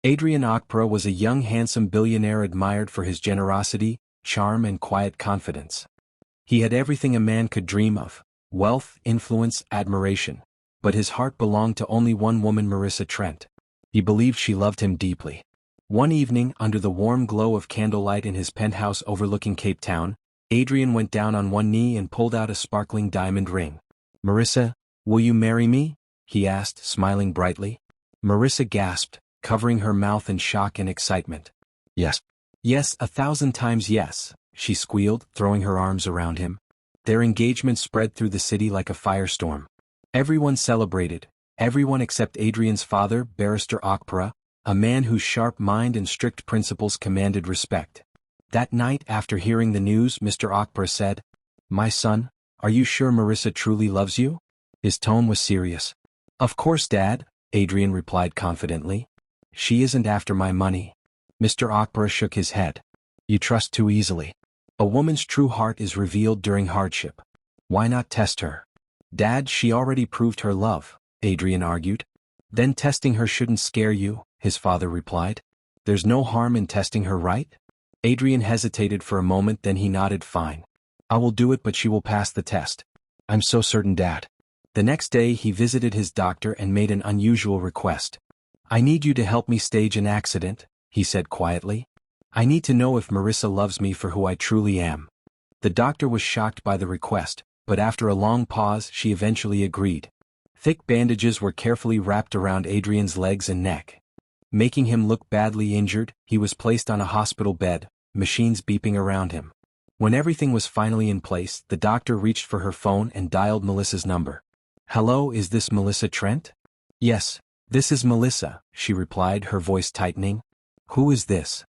Adrian Okpara was a young handsome billionaire admired for his generosity, charm and quiet confidence. He had everything a man could dream of: wealth, influence, admiration. But his heart belonged to only one woman, Marissa Trent. He believed she loved him deeply. One evening, under the warm glow of candlelight in his penthouse overlooking Cape Town, Adrian went down on one knee and pulled out a sparkling diamond ring. "Marissa, will you marry me?" he asked, smiling brightly. Marissa gasped, covering her mouth in shock and excitement. "Yes. Yes, 1,000 times yes," she squealed, throwing her arms around him. Their engagement spread through the city like a firestorm. Everyone celebrated, everyone except Adrian's father, Barrister Okpara, a man whose sharp mind and strict principles commanded respect. That night, after hearing the news, Mr. Okpara said, "My son, are you sure Marissa truly loves you?" His tone was serious. "Of course, Dad," Adrian replied confidently. "She isn't after my money." Mr. Okpara shook his head. "You trust too easily. A woman's true heart is revealed during hardship. Why not test her?" "Dad, she already proved her love," Adrian argued. "Then testing her shouldn't scare you," his father replied. "There's no harm in testing her, right?" Adrian hesitated for a moment, then he nodded. "Fine. I will do it, but she will pass the test. I'm so certain, Dad." The next day he visited his doctor and made an unusual request. "I need you to help me stage an accident," he said quietly. "I need to know if Marissa loves me for who I truly am." The doctor was shocked by the request, but after a long pause she eventually agreed. Thick bandages were carefully wrapped around Adrian's legs and neck. Making him look badly injured, he was placed on a hospital bed, machines beeping around him. When everything was finally in place, the doctor reached for her phone and dialed Melissa's number. "Hello, is this Melissa Trent?" "Yes, this is Melissa," she replied, her voice tightening. "Who is this?"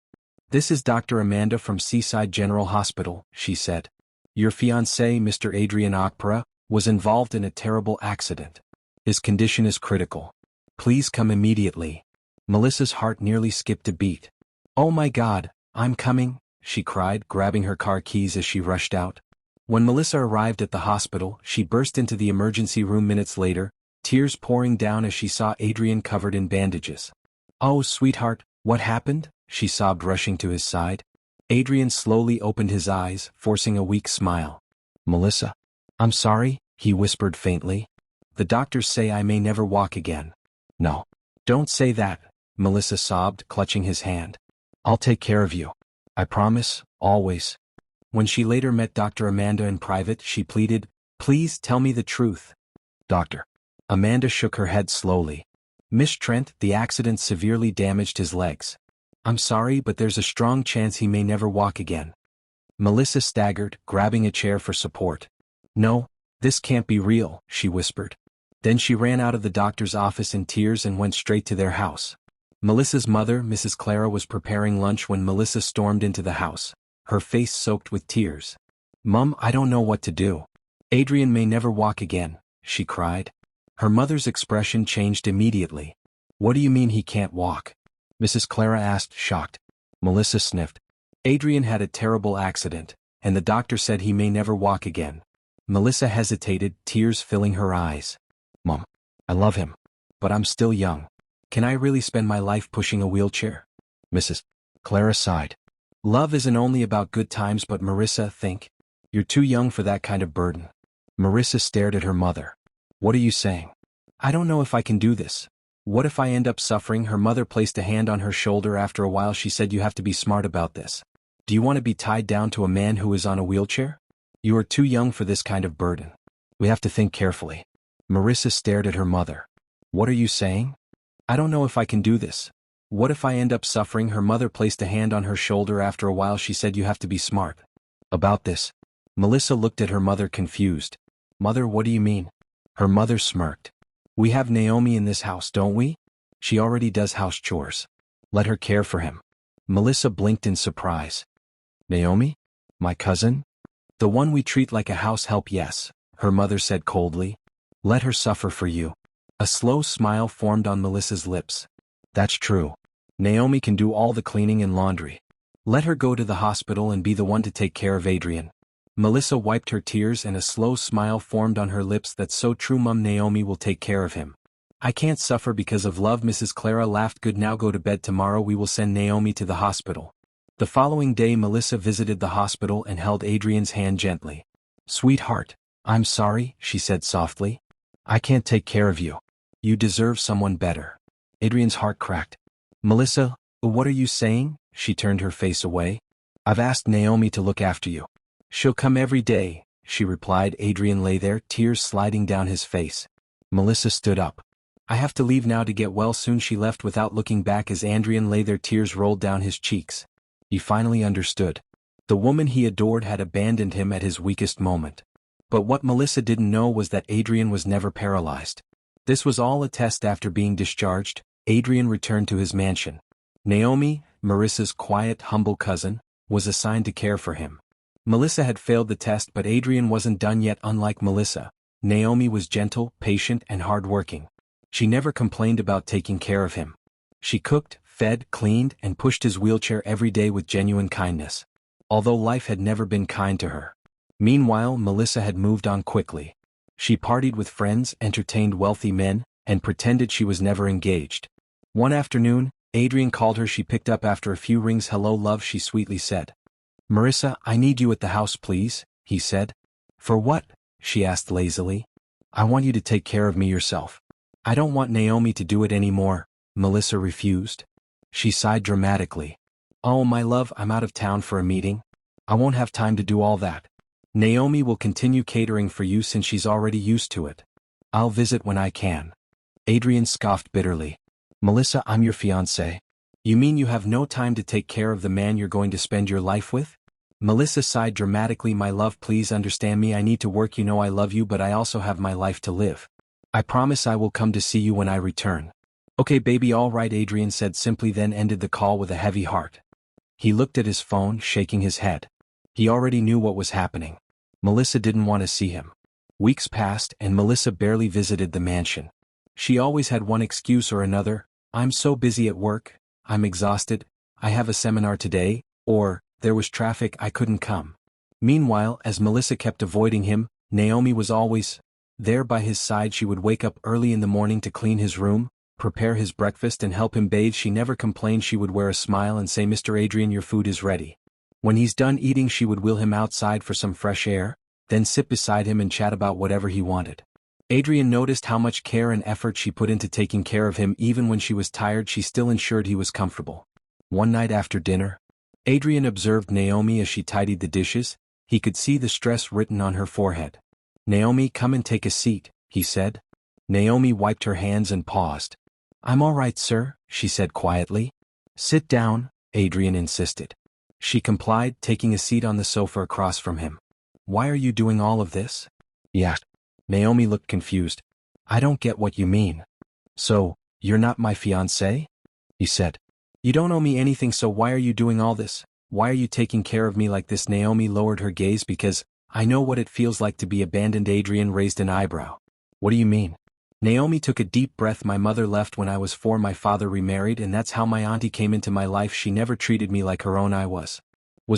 "This is Dr. Amanda from Seaside General Hospital," she said. "Your fiancé, Mr. Adrian Okpara, was involved in a terrible accident. His condition is critical. Please come immediately." Melissa's heart nearly skipped a beat. "Oh my God, I'm coming," she cried, grabbing her car keys as she rushed out. When Melissa arrived at the hospital, she burst into the emergency room minutes later, tears pouring down as she saw Adrian covered in bandages. "Oh, sweetheart, what happened?" she sobbed, rushing to his side. Adrian slowly opened his eyes, forcing a weak smile. "Melissa, I'm sorry," he whispered faintly. "The doctors say I may never walk again." "No. Don't say that," Melissa sobbed, clutching his hand. "I'll take care of you. I promise, always." When she later met Dr. Amanda in private, she pleaded, "Please tell me the truth." "Doctor." Amanda shook her head slowly. "Miss Trent, the accident severely damaged his legs. I'm sorry, but there's a strong chance he may never walk again." Melissa staggered, grabbing a chair for support. "No, this can't be real," she whispered. Then she ran out of the doctor's office in tears and went straight to their house. Melissa's mother, Mrs. Clara, was preparing lunch when Melissa stormed into the house, her face soaked with tears. "Mum, I don't know what to do. Adrian may never walk again," she cried. Her mother's expression changed immediately. "What do you mean he can't walk?" Mrs. Clara asked, shocked. Melissa sniffed. "Adrian had a terrible accident, and the doctor said he may never walk again." Melissa hesitated, tears filling her eyes. "Mum, I love him. But I'm still young. Can I really spend my life pushing a wheelchair?" Mrs. Clara sighed. "Love isn't only about good times, but Marissa, think. You're too young for that kind of burden." Marissa stared at her mother. "What are you saying?" "I don't know if I can do this. What if I end up suffering?" Her mother placed a hand on her shoulder. After a while she said, "You have to be smart about this. Do you want to be tied down to a man who is on a wheelchair? You are too young for this kind of burden. We have to think carefully." Marissa stared at her mother. "What are you saying?" "I don't know if I can do this. What if I end up suffering?" Her mother placed a hand on her shoulder. After a while she said, "You have to be smart about this." Melissa looked at her mother confused. "Mother, what do you mean?" Her mother smirked. "We have Naomi in this house, don't we? She already does house chores. Let her care for him." Melissa blinked in surprise. "Naomi? My cousin? The one we treat like a house help?" "Yes," her mother said coldly. "Let her suffer for you." A slow smile formed on Melissa's lips. "That's true. Naomi can do all the cleaning and laundry. Let her go to the hospital and be the one to take care of Adrian." Melissa wiped her tears and a slow smile formed on her lips. "That's so true, Mum. Naomi will take care of him. I can't suffer because of love. Mrs. Clara laughed. Good, now go to bed. Tomorrow we will send Naomi to the hospital. The following day Melissa visited the hospital and held Adrian's hand gently. Sweetheart, I'm sorry, she said softly. I can't take care of you. You deserve someone better. Adrian's heart cracked. Melissa, what are you saying? She turned her face away. I've asked Naomi to look after you. She'll come every day, she replied. Adrian lay there, tears sliding down his face. Melissa stood up. I have to leave now to get well soon. She left without looking back as Adrian lay there, tears rolled down his cheeks. He finally understood. The woman he adored had abandoned him at his weakest moment. But what Melissa didn't know was that Adrian was never paralyzed. This was all a test. After being discharged, Adrian returned to his mansion. Naomi, Marissa's quiet, humble cousin, was assigned to care for him. Melissa had failed the test, but Adrian wasn't done yet. Unlike Melissa, Naomi was gentle, patient, and hardworking. She never complained about taking care of him. She cooked, fed, cleaned, and pushed his wheelchair every day with genuine kindness. Although life had never been kind to her. Meanwhile, Melissa had moved on quickly. She partied with friends, entertained wealthy men, and pretended she was never engaged. One afternoon, Adrian called her. She picked up after a few rings. Hello, love, she sweetly said. Marissa, I need you at the house, please, he said. For what? She asked lazily. I want you to take care of me yourself. I don't want Naomi to do it anymore, Melissa refused. She sighed dramatically. Oh, my love, I'm out of town for a meeting. I won't have time to do all that. Naomi will continue catering for you since she's already used to it. I'll visit when I can. Adrian scoffed bitterly. Melissa, I'm your fiancé. You mean you have no time to take care of the man you're going to spend your life with? Melissa sighed dramatically. My love, please understand me. I need to work. You know I love you, but I also have my life to live. I promise I will come to see you when I return. Okay, baby, all right, Adrian said simply, then ended the call with a heavy heart. He looked at his phone, shaking his head. He already knew what was happening. Melissa didn't want to see him. Weeks passed, and Melissa barely visited the mansion. She always had one excuse or another. I'm so busy at work, I'm exhausted, I have a seminar today, or, there was traffic, I couldn't come. Meanwhile, as Melissa kept avoiding him, Naomi was always there by his side. She would wake up early in the morning to clean his room, prepare his breakfast, and help him bathe. She never complained. She would wear a smile and say, Mr. Adrian, your food is ready. When he's done eating, she would wheel him outside for some fresh air, then sit beside him and chat about whatever he wanted. Adrian noticed how much care and effort she put into taking care of him. Even when she was tired, she still ensured he was comfortable. One night after dinner, Adrian observed Naomi as she tidied the dishes. He could see the stress written on her forehead. Naomi, come and take a seat, he said. Naomi wiped her hands and paused. I'm all right, sir, she said quietly. Sit down, Adrian insisted. She complied, taking a seat on the sofa across from him. Why are you doing all of this? He asked. Naomi looked confused. I don't get what you mean. So, you're not my fiancé? He said. You don't owe me anything, so why are you doing all this? Why are you taking care of me like this? Naomi lowered her gaze. Because I know what it feels like to be abandoned. Adrian raised an eyebrow. What do you mean? Naomi took a deep breath. My mother left when I was 4. My father remarried, and that's how my auntie came into my life. She never treated me like her own. I was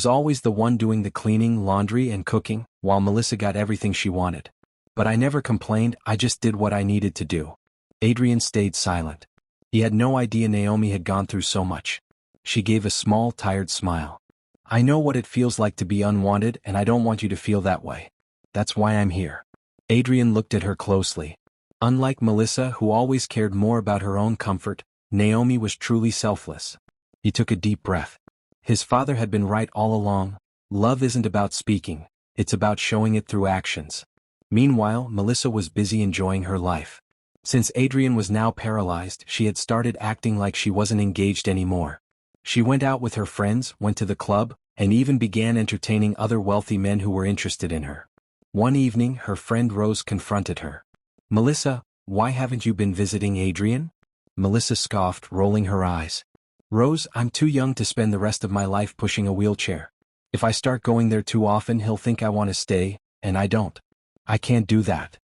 always the one doing the cleaning, laundry, and cooking, while Melissa got everything she wanted. But I never complained, I just did what I needed to do. Adrian stayed silent. He had no idea Naomi had gone through so much. She gave a small, tired smile. I know what it feels like to be unwanted, and I don't want you to feel that way. That's why I'm here. Adrian looked at her closely. Unlike Melissa, who always cared more about her own comfort, Naomi was truly selfless. He took a deep breath. His father had been right all along. Love isn't about speaking, it's about showing it through actions. Meanwhile, Melissa was busy enjoying her life. Since Adrian was now paralyzed, she had started acting like she wasn't engaged anymore. She went out with her friends, went to the club, and even began entertaining other wealthy men who were interested in her. One evening, her friend Rose confronted her. Melissa, why haven't you been visiting Adrian? Melissa scoffed, rolling her eyes. Rose, I'm too young to spend the rest of my life pushing a wheelchair. If I start going there too often, he'll think I want to stay, and I don't. I can't do that.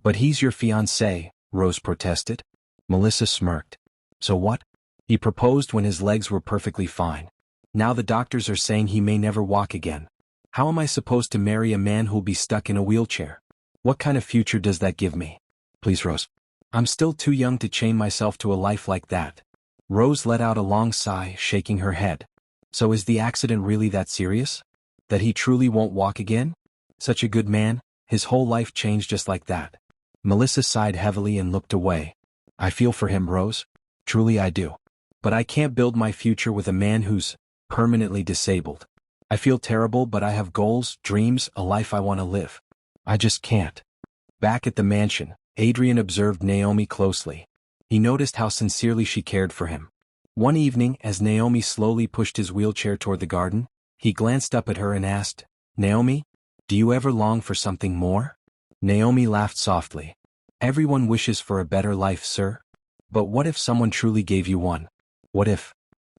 But he's your fiancé, Rose protested. Melissa smirked. So what? He proposed when his legs were perfectly fine. Now the doctors are saying he may never walk again. How am I supposed to marry a man who'll be stuck in a wheelchair? What kind of future does that give me? Please, Rose. I'm still too young to chain myself to a life like that. Rose let out a long sigh, shaking her head. So is the accident really that serious? That he truly won't walk again? Such a good man, his whole life changed just like that. Melissa sighed heavily and looked away. I feel for him, Rose. Truly I do. But I can't build my future with a man who's permanently disabled. I feel terrible, but I have goals, dreams, a life I want to live. I just can't. Back at the mansion, Adrian observed Naomi closely. He noticed how sincerely she cared for him. One evening, as Naomi slowly pushed his wheelchair toward the garden, he glanced up at her and asked, Naomi, do you ever long for something more? Naomi laughed softly. Everyone wishes for a better life, sir. But what if someone truly gave you one? What if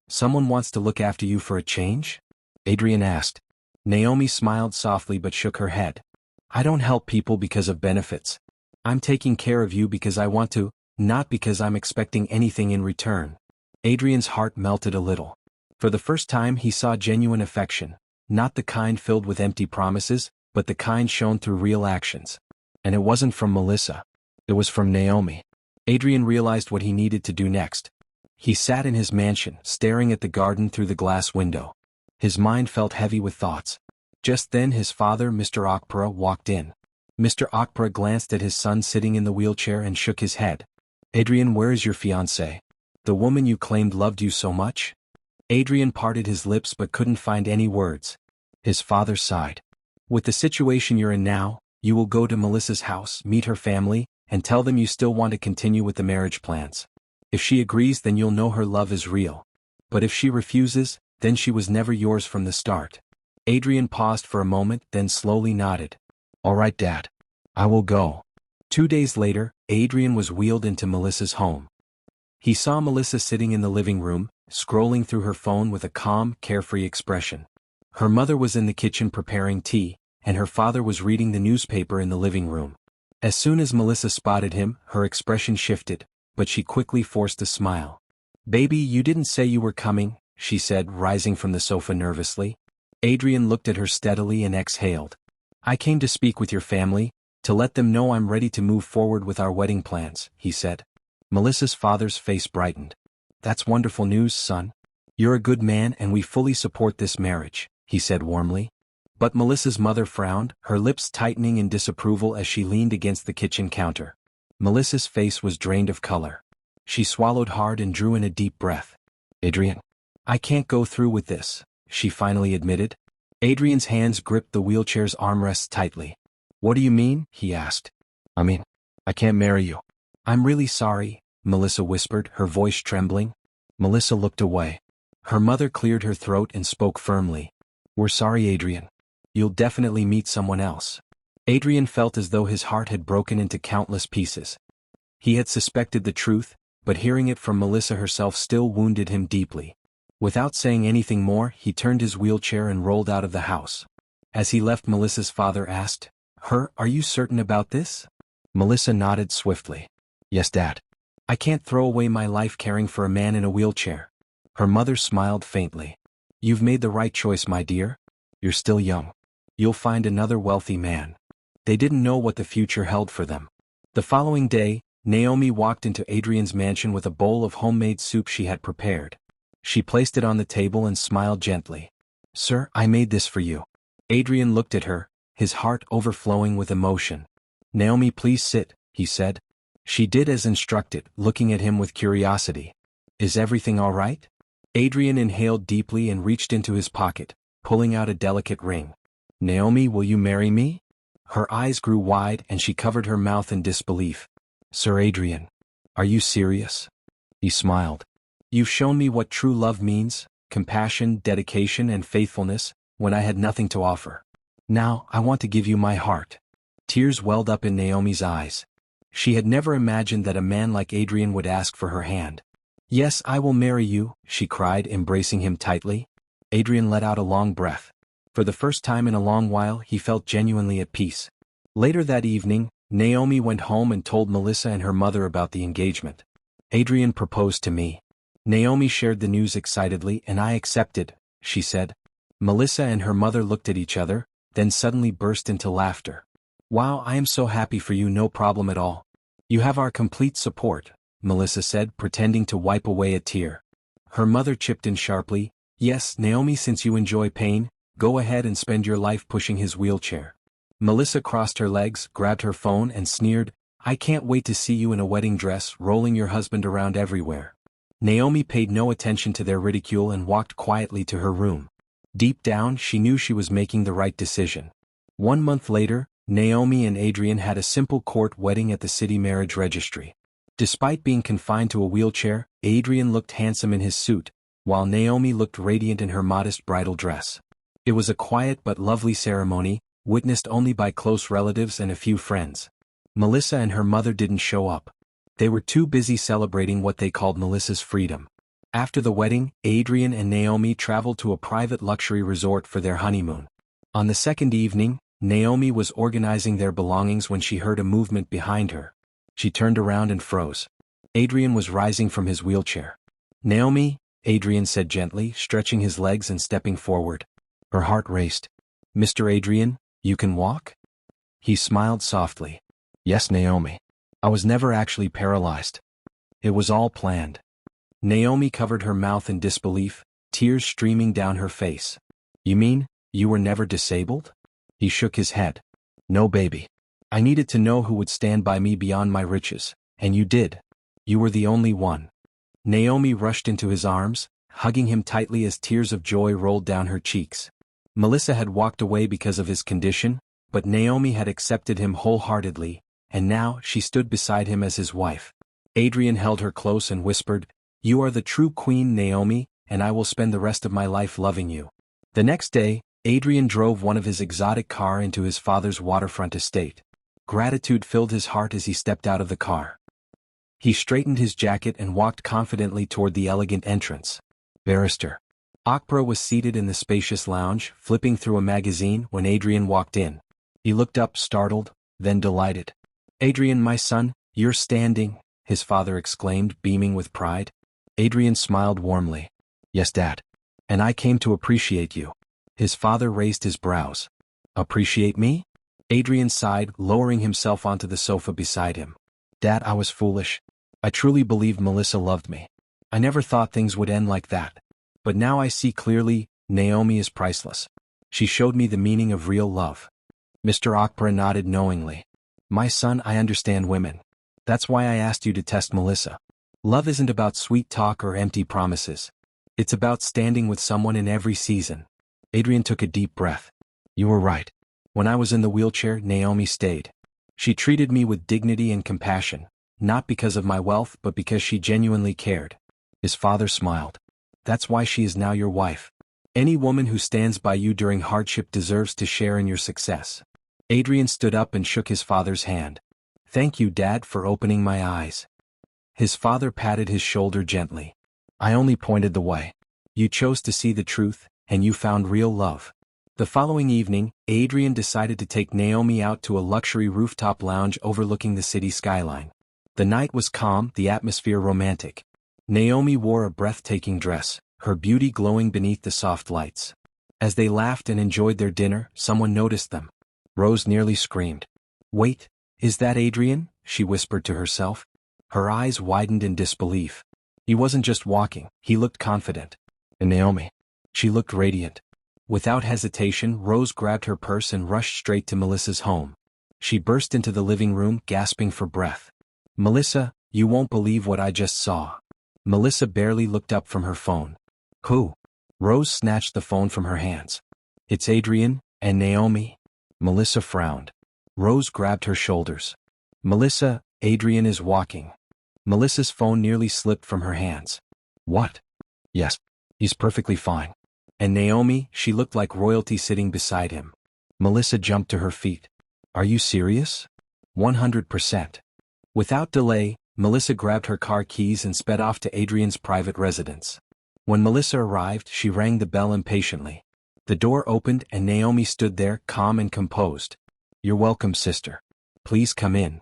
someone wants to look after you for a change? Adrian asked. Naomi smiled softly but shook her head. I don't help people because of benefits. I'm taking care of you because I want to, not because I'm expecting anything in return. Adrian's heart melted a little. For the first time he saw genuine affection, not the kind filled with empty promises, but the kind shown through real actions. And it wasn't from Melissa. It was from Naomi. Adrian realized what he needed to do next. He sat in his mansion, staring at the garden through the glass window. His mind felt heavy with thoughts. Just then his father, Mr. Okpara, walked in. Mr. Okpara glanced at his son sitting in the wheelchair and shook his head. Adrian, where is your fiancée? The woman you claimed loved you so much? Adrian parted his lips but couldn't find any words. His father sighed. With the situation you're in now, you will go to Melissa's house, meet her family, and tell them you still want to continue with the marriage plans. If she agrees, then you'll know her love is real. But if she refuses, then she was never yours from the start. Adrian paused for a moment, then slowly nodded. All right, Dad. I will go. 2 days later, Adrian was wheeled into Melissa's home. He saw Melissa sitting in the living room, scrolling through her phone with a calm, carefree expression. Her mother was in the kitchen preparing tea, and her father was reading the newspaper in the living room. As soon as Melissa spotted him, her expression shifted, but she quickly forced a smile. Baby, you didn't say you were coming, she said, rising from the sofa nervously. Adrian looked at her steadily and exhaled. I came to speak with your family, to let them know I'm ready to move forward with our wedding plans, he said. Melissa's father's face brightened. That's wonderful news, son. You're a good man and we fully support this marriage, he said warmly. But Melissa's mother frowned, her lips tightening in disapproval as she leaned against the kitchen counter. Melissa's face was drained of color. She swallowed hard and drew in a deep breath. Adrian, I can't go through with this, she finally admitted. Adrian's hands gripped the wheelchair's armrests tightly. What do you mean? He asked. I can't marry you. I'm really sorry, Melissa whispered, her voice trembling. Melissa looked away. Her mother cleared her throat and spoke firmly. We're sorry, Adrian. You'll definitely meet someone else. Adrian felt as though his heart had broken into countless pieces. He had suspected the truth, but hearing it from Melissa herself still wounded him deeply. Without saying anything more, he turned his wheelchair and rolled out of the house. As he left, Melissa's father asked, Are you certain about this? Melissa nodded swiftly. Yes, Dad. I can't throw away my life caring for a man in a wheelchair. Her mother smiled faintly. You've made the right choice, my dear. You're still young. You'll find another wealthy man. They didn't know what the future held for them. The following day, Naomi walked into Adrian's mansion with a bowl of homemade soup she had prepared. She placed it on the table and smiled gently. Sir, I made this for you. Adrian looked at her, his heart overflowing with emotion. Naomi, please sit, he said. She did as instructed, looking at him with curiosity. Is everything all right? Adrian inhaled deeply and reached into his pocket, pulling out a delicate ring. Naomi, will you marry me? Her eyes grew wide and she covered her mouth in disbelief. Sir Adrian, are you serious? He smiled. You've shown me what true love means, compassion, dedication, and faithfulness, when I had nothing to offer. Now, I want to give you my heart. Tears welled up in Naomi's eyes. She had never imagined that a man like Adrian would ask for her hand. Yes, I will marry you, she cried, embracing him tightly. Adrian let out a long breath. For the first time in a long while, he felt genuinely at peace. Later that evening, Naomi went home and told Melissa and her mother about the engagement. Adrian proposed to me. Naomi shared the news excitedly, and I accepted, she said. Melissa and her mother looked at each other, then suddenly burst into laughter. Wow, I am so happy for you, no problem at all. You have our complete support, Melissa said, pretending to wipe away a tear. Her mother chipped in sharply, yes, Naomi, since you enjoy pain, go ahead and spend your life pushing his wheelchair. Melissa crossed her legs, grabbed her phone and sneered, I can't wait to see you in a wedding dress rolling your husband around everywhere. Naomi paid no attention to their ridicule and walked quietly to her room. Deep down, she knew she was making the right decision. 1 month later, Naomi and Adrian had a simple court wedding at the city marriage registry. Despite being confined to a wheelchair, Adrian looked handsome in his suit, while Naomi looked radiant in her modest bridal dress. It was a quiet but lovely ceremony, witnessed only by close relatives and a few friends. Melissa and her mother didn't show up. They were too busy celebrating what they called Melissa's freedom. After the wedding, Adrian and Naomi traveled to a private luxury resort for their honeymoon. On the second evening, Naomi was organizing their belongings when she heard a movement behind her. She turned around and froze. Adrian was rising from his wheelchair. Naomi, Adrian said gently, stretching his legs and stepping forward. Her heart raced. Mr. Adrian, you can walk? He smiled softly. Yes, Naomi. I was never actually paralyzed. It was all planned. Naomi covered her mouth in disbelief, tears streaming down her face. You mean, you were never disabled? He shook his head. No, baby. I needed to know who would stand by me beyond my riches, and you did. You were the only one. Naomi rushed into his arms, hugging him tightly as tears of joy rolled down her cheeks. Melissa had walked away because of his condition, but Naomi had accepted him wholeheartedly, and now she stood beside him as his wife. Adrian held her close and whispered, You are the true queen, Naomi, and I will spend the rest of my life loving you. The next day, Adrian drove one of his exotic cars into his father's waterfront estate. Gratitude filled his heart as he stepped out of the car. He straightened his jacket and walked confidently toward the elegant entrance. Barrister Akpra was seated in the spacious lounge, flipping through a magazine when Adrian walked in. He looked up startled, then delighted. Adrian, my son, you're standing, his father exclaimed, beaming with pride. Adrian smiled warmly. Yes, Dad. And I came to appreciate you. His father raised his brows. Appreciate me? Adrian sighed, lowering himself onto the sofa beside him. Dad, I was foolish. I truly believed Melissa loved me. I never thought things would end like that. But now I see clearly, Naomi is priceless. She showed me the meaning of real love. Mr. Akpra nodded knowingly. My son, I understand women. That's why I asked you to test Melissa. Love isn't about sweet talk or empty promises. It's about standing with someone in every season. Adrian took a deep breath. You were right. When I was in the wheelchair, Naomi stayed. She treated me with dignity and compassion, not because of my wealth but because she genuinely cared. His father smiled. That's why she is now your wife. Any woman who stands by you during hardship deserves to share in your success. Adrian stood up and shook his father's hand. Thank you, Dad, for opening my eyes. His father patted his shoulder gently. I only pointed the way. You chose to see the truth, and you found real love. The following evening, Adrian decided to take Naomi out to a luxury rooftop lounge overlooking the city skyline. The night was calm, the atmosphere romantic. Naomi wore a breathtaking dress, her beauty glowing beneath the soft lights. As they laughed and enjoyed their dinner, someone noticed them. Rose nearly screamed. Wait, is that Adrian? She whispered to herself. Her eyes widened in disbelief. He wasn't just walking, he looked confident. And Naomi. She looked radiant. Without hesitation, Rose grabbed her purse and rushed straight to Melissa's home. She burst into the living room, gasping for breath. Melissa, you won't believe what I just saw. Melissa barely looked up from her phone. Who? Rose snatched the phone from her hands. It's Adrian, and Naomi. Melissa frowned. Rose grabbed her shoulders. Melissa, Adrian is walking. Melissa's phone nearly slipped from her hands. What? Yes, he's perfectly fine. And Naomi, she looked like royalty sitting beside him. Melissa jumped to her feet. Are you serious? 100%. Without delay, Melissa grabbed her car keys and sped off to Adrian's private residence. When Melissa arrived, she rang the bell impatiently. The door opened and Naomi stood there, calm and composed. You're welcome, sister. Please come in.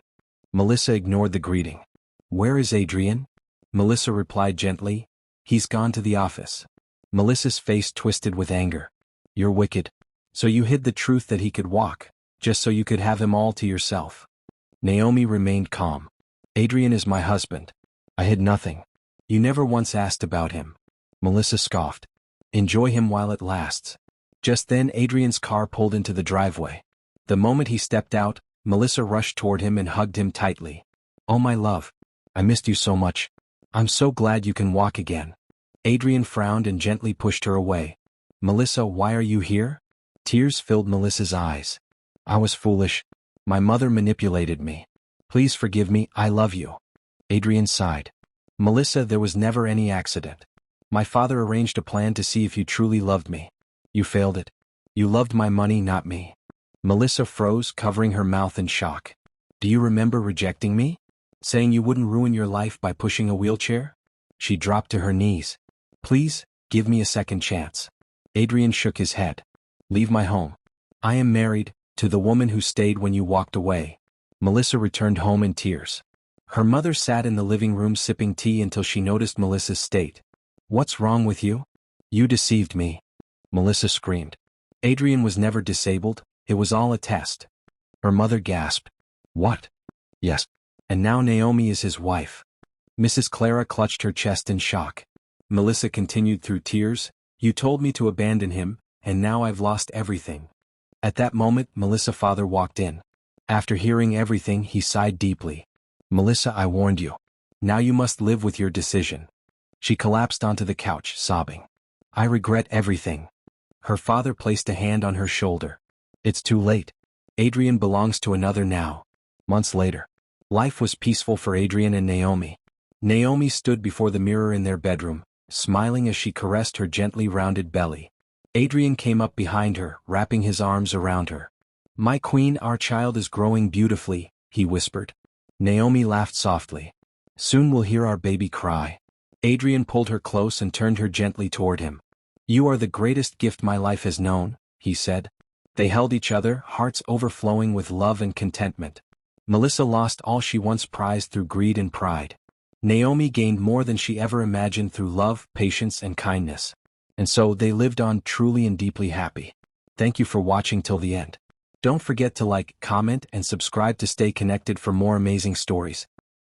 Melissa ignored the greeting. Where is Adrian? Melissa replied gently. He's gone to the office. Melissa's face twisted with anger. You're wicked. So you hid the truth that he could walk, just so you could have him all to yourself. Naomi remained calm. Adrian is my husband. I hid nothing. You never once asked about him. Melissa scoffed. Enjoy him while it lasts. Just then Adrian's car pulled into the driveway. The moment he stepped out, Melissa rushed toward him and hugged him tightly. Oh my love. I missed you so much. I'm so glad you can walk again. Adrian frowned and gently pushed her away. Melissa, why are you here? Tears filled Melissa's eyes. I was foolish. My mother manipulated me. Please forgive me, I love you. Adrian sighed. Melissa, there was never any accident. My father arranged a plan to see if you truly loved me. You failed it. You loved my money, not me. Melissa froze, covering her mouth in shock. Do you remember rejecting me? Saying you wouldn't ruin your life by pushing a wheelchair? She dropped to her knees. Please, give me a second chance. Adrian shook his head. Leave my home. I am married to the woman who stayed when you walked away. Melissa returned home in tears. Her mother sat in the living room sipping tea until she noticed Melissa's state. What's wrong with you? You deceived me. Melissa screamed. Adrian was never disabled, it was all a test. Her mother gasped. What? Yes. And now Naomi is his wife. Mrs. Clara clutched her chest in shock. Melissa continued through tears. You told me to abandon him, and now I've lost everything. At that moment, Melissa's father walked in. After hearing everything, he sighed deeply. Melissa, I warned you. Now you must live with your decision. She collapsed onto the couch, sobbing. I regret everything. Her father placed a hand on her shoulder. It's too late. Adrian belongs to another now. Months later. Life was peaceful for Adrian and Naomi. Naomi stood before the mirror in their bedroom, smiling as she caressed her gently rounded belly. Adrian came up behind her, wrapping his arms around her. My queen, our child is growing beautifully, he whispered. Naomi laughed softly. Soon we'll hear our baby cry. Adrian pulled her close and turned her gently toward him. You are the greatest gift my life has known, he said. They held each other, hearts overflowing with love and contentment. Melissa lost all she once prized through greed and pride. Naomi gained more than she ever imagined through love, patience, and kindness. And so they lived on truly and deeply happy. Thank you for watching till the end. Don't forget to like, comment, and subscribe to stay connected for more amazing stories.